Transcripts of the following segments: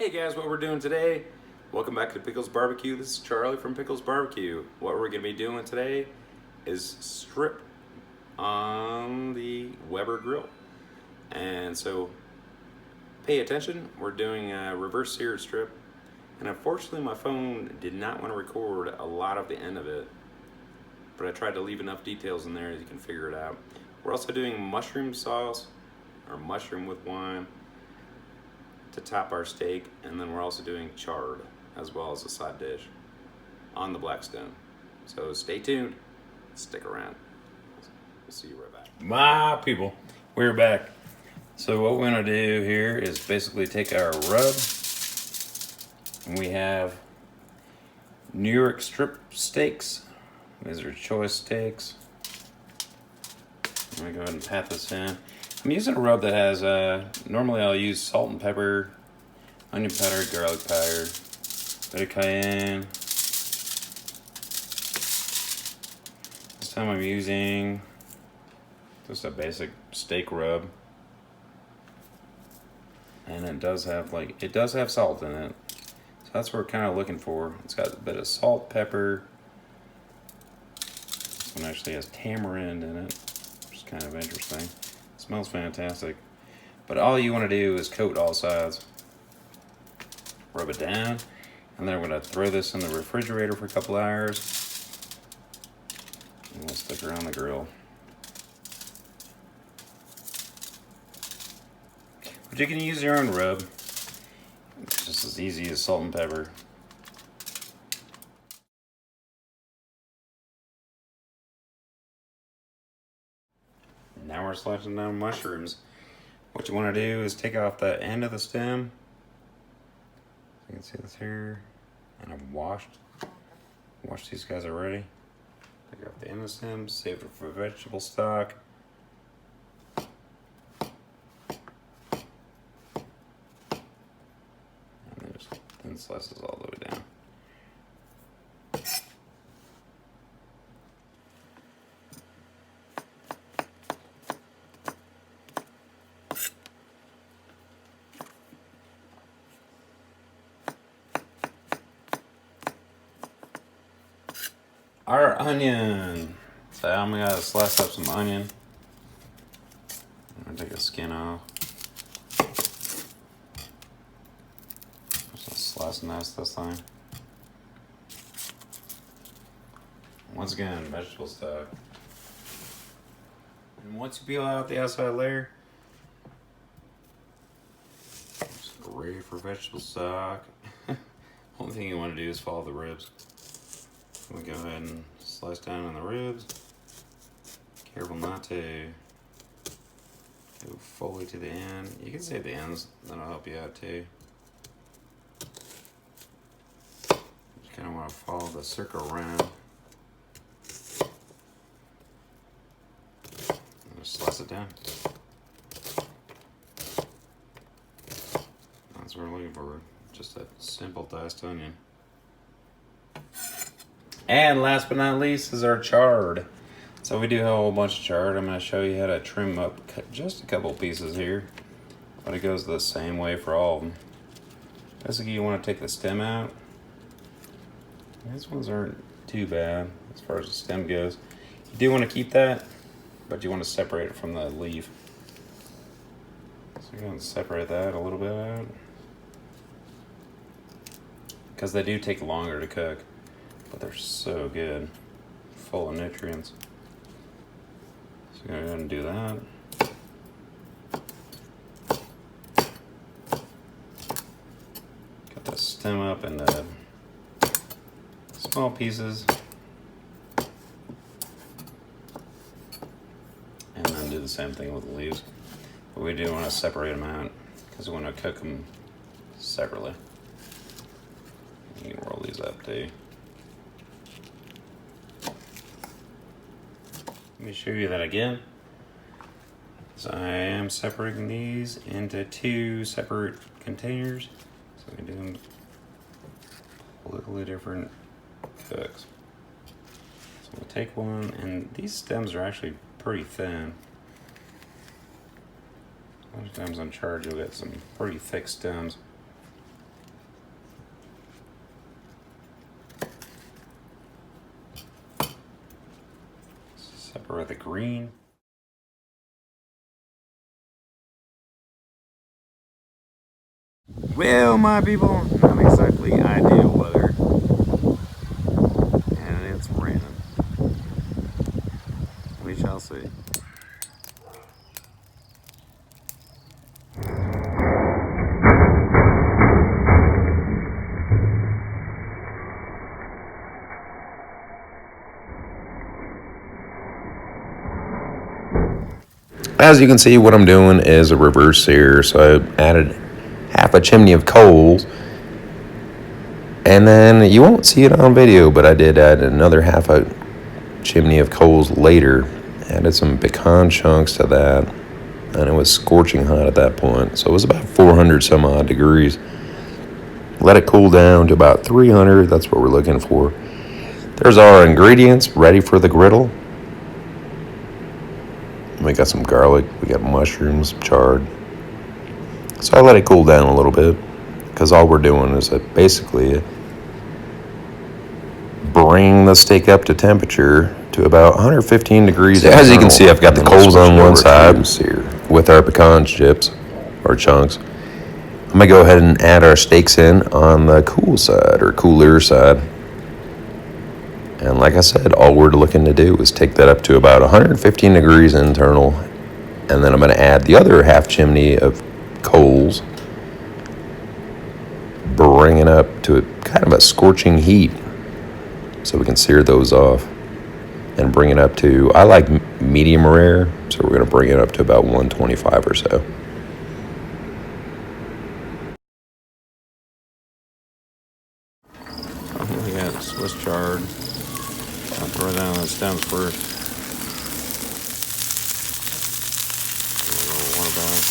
Hey guys, what we're doing today? Welcome back to Pickles Barbecue. This is Charlie from Pickles Barbecue. What we're going to be doing today is strip on the Weber grill. And so pay attention, we're doing a reverse seared strip. And unfortunately my phone did not want to record a lot of the end of it, but I tried to leave enough details in there as you can figure it out. We're also doing mushroom sauce, or mushroom with wine, to top our steak, and then we're also doing chard as well as a side dish on the Blackstone. So stay tuned, stick around. We'll see you right back. My people, we're back. So what we're gonna do here is basically take our rub, and we have New York strip steaks. These are choice steaks. I'm gonna go ahead and pat this in. I'm using a rub that has, normally I'll use salt and pepper, onion powder, garlic powder, bit of cayenne. This time I'm using just a basic steak rub. And it does have salt in it. So that's what we're kind of looking for. It's got a bit of salt, pepper. This one actually has tamarind in it, which is kind of interesting. Smells fantastic. But all you want to do is coat all sides. Rub it down. And then we're going to throw this in the refrigerator for a couple hours. And we'll stick her on the grill. But you can use your own rub. It's just as easy as salt and pepper. Now we're slicing down mushrooms. What you want to do is take off the end of the stem. You can see this here. And I've washed these guys already. Take off the end of the stem, save it for vegetable stock. And then just thin slices all the way down. Our onion. So I'm gonna slice up some onion. I'm gonna take the skin off. Just slice nice this time. Once again, vegetable stock. And once you peel out the outside layer, just ready for vegetable stock. Only thing you want to do is follow the ribs. We go ahead and slice down on the ribs. Careful not to go fully to the end. You can save the ends, that'll help you out too. Just kind of want to follow the circle around. And just slice it down. That's what we're looking for, just a simple diced onion. And last but not least is our chard. So we do have a whole bunch of chard. I'm going to show you how to trim up just a couple pieces here. But it goes the same way for all of them. Basically you want to take the stem out. These ones aren't too bad as far as the stem goes. You do want to keep that, but you want to separate it from the leaf. So you're going to separate that a little bit out. Because they do take longer to cook. But they're so good, full of nutrients. So I'm gonna go ahead and do that. Cut the stem up into small pieces. And then do the same thing with the leaves. But we do want to separate them out because we want to cook them separately. You can roll these up too. Let me show you that again. So I am separating these into two separate containers. So we can do them completely different cooks. So we'll take one, and these stems are actually pretty thin. A lot of times on Chard you'll get some pretty thick stems. green. Well, my people, not exactly ideal weather. And it's raining. We shall see. As you can see, what I'm doing is a reverse sear. So I added half a chimney of coals. And then you won't see it on video, but I did add another half a chimney of coals later. Added some pecan chunks to that. And it was scorching hot at that point. So it was about 400 some odd degrees. Let it cool down to about 300. That's what we're looking for. There's our ingredients ready for the griddle. We got some garlic, we got mushrooms, chard. So I let it cool down a little bit because all we're doing is basically bring the steak up to temperature to about 115 degrees. So as you can see, I've got the coals on one side with our pecan chips or chunks. I'm gonna go ahead and add our steaks in on the cool side or cooler side. And like I said, all we're looking to do is take that up to about 115 degrees internal. And then I'm going to add the other half chimney of coals. Bring it up to a kind of a scorching heat so we can sear those off. And bring it up to, I like medium rare, so we're going to bring it up to about 125 or so. Oh, we got Swiss chard. I'll throw down the stems first. A little water bath.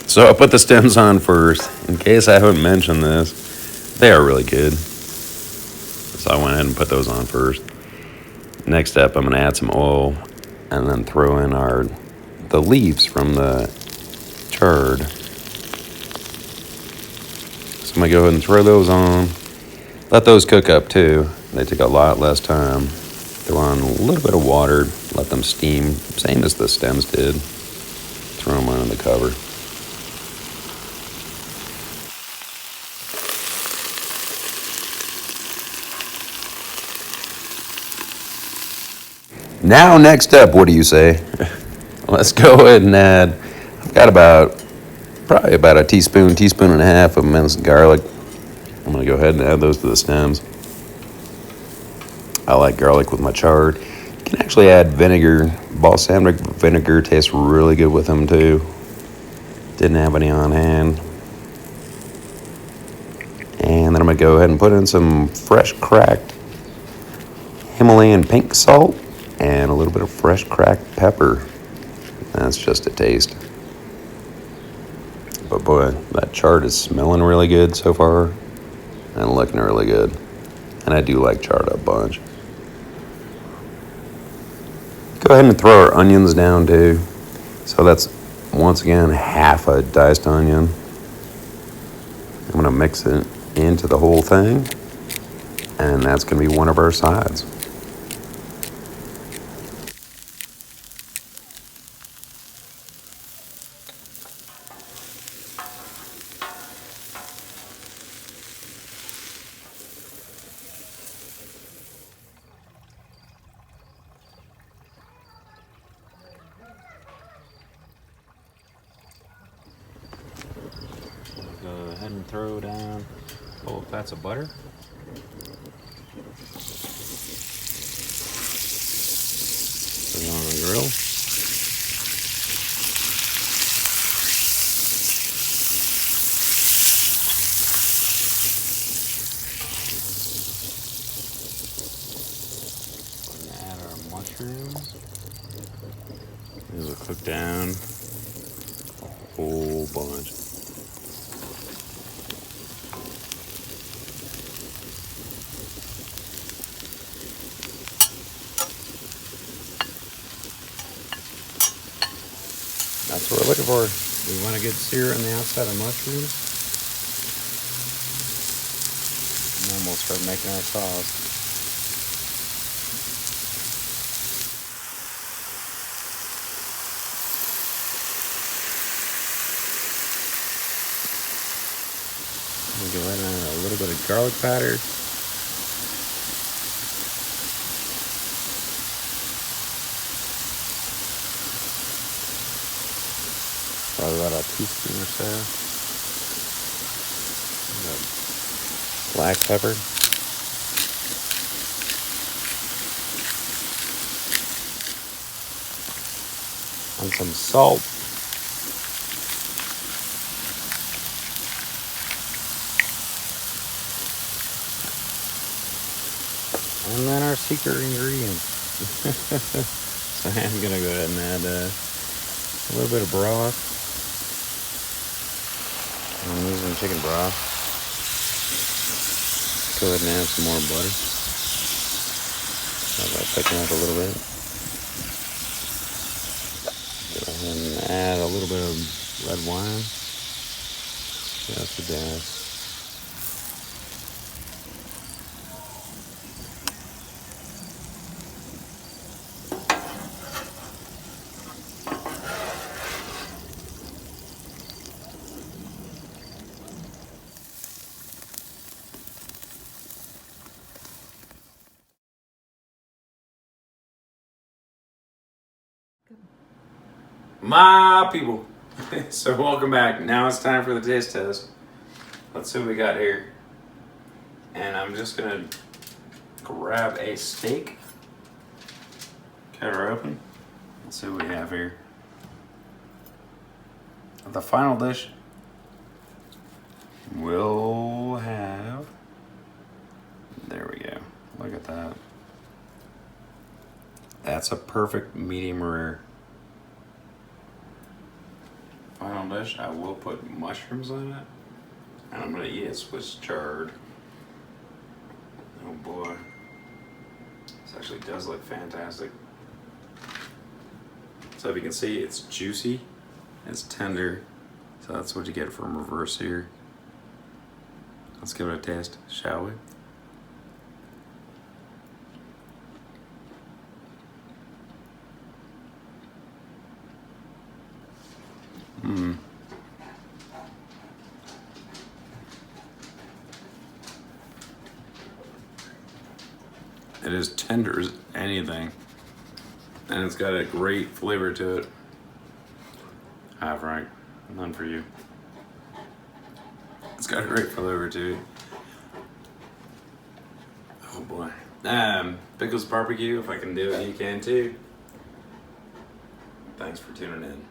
So I put the stems on first. In case I haven't mentioned this, they are really good. So I went ahead and put those on first. Next step, I'm going to add some oil and then throw in the leaves from the chard. So I'm going to go ahead and throw those on. Let those cook up too. They take a lot less time. Throw on a little bit of water. Let them steam. Same as the stems did. Throw them on the cover. Now next up, what do you say? Let's go ahead and add, I've got probably about a teaspoon and a half of minced garlic. I'm going to go ahead and add those to the stems. I like garlic with my chard. You can actually add vinegar. Balsamic vinegar tastes really good with them too. Didn't have any on hand. And then I'm going to go ahead and put in some fresh cracked Himalayan pink salt and a little bit of fresh cracked pepper. That's just a taste. But boy, that chard is smelling really good so far and looking really good. And I do like chard a bunch. Go ahead and throw our onions down too. So that's, once again, half a diced onion. I'm going to mix it into the whole thing. And that's going to be one of our sides. Go ahead and throw down whole fats of butter. Put it on the grill. We're going to add our mushrooms. These will cook down a whole bunch. That's what we're looking for. We want a good sear on the outside of mushrooms. And then we'll start making our sauce. We go right on a little bit of garlic powder. Probably about a teaspoon or so. Black pepper. And some salt. And then our secret ingredient. So I'm gonna go ahead and add a little bit of broth. I'm using chicken broth. Go ahead and add some more butter. I'll thicken up a little bit. Go ahead and add a little bit of red wine. Just a dash. My people, so welcome back. Now it's time for the taste test. Let's see what we got here. And I'm just gonna grab a steak, cut her open. Let's see what we have here. The final dish we'll have, there we go, look at that. That's a perfect medium rare. Final dish, I will put mushrooms on it, and I'm gonna eat it Swiss chard. Oh boy, this actually does look fantastic. So if you can see, it's juicy, it's tender, so that's what you get from reverse sear. Let's give it a taste, shall we? It is tender as anything, and it's got a great flavor to it. Ah, Frank, none for you. It's got a great flavor to it. Oh boy. Pickles barbecue, if I can do it, you can too. Thanks for tuning in.